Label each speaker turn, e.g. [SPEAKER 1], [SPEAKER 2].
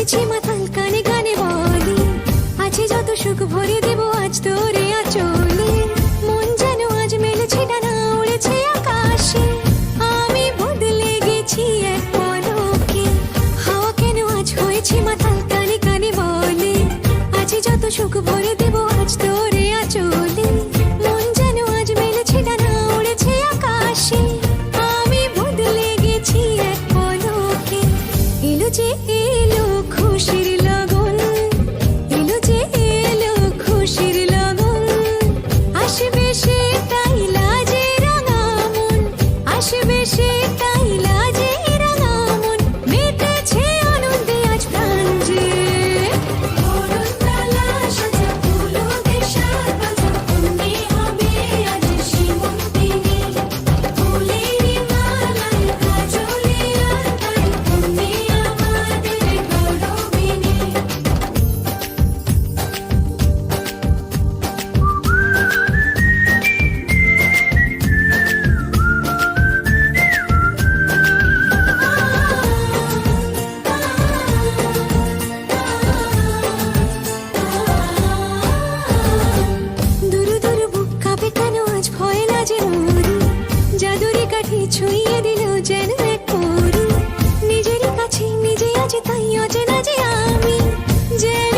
[SPEAKER 1] হয়েছি মাতাল, কানে কানে বলি আছে যত সুখ ভরে দেব আজ তোরে আঁচলে। মন যেন আজ মেলেছে ডানা, উড়েছে আকাশে। আমি বদলে গেছি এক পলকে, হাওয়া কেন আজ হয়েছি মাতাল, কানে কানে বলে আছে যত সুখ ভরে দেব আজ তোরে আঁচলে। মন যেন আজ মেলেছে ডানা, উড়েছে আকাশে। আমি বদলে গেছি এক পলকে। এলো যে এলো খুশির লগন, এলো যে এলো খুশির লগন। আসবে সে তাই লাজে রাঙা মন, আসবে সে তাই লাজে রাঙা মন। মেতেছে আনন্দে আজ প্রাণ যে। বরণডালা সাজা ফুলদের সাজ বাজা, কন্যে হবে আজ সীমন্তিনী। ফুলের মালায় কাজলে আর তাই, কন্যে আমাদের গৌরবিনী। দুরু দুরু বুক কাঁপে কেন আজ ভয় লাজে মরি। জাদুরি কাঠি ছুঁয়ে দিল যেন এক পরি। নিজেরই কাছে নিজে আছে তাই অচেনা যে আমি, যেন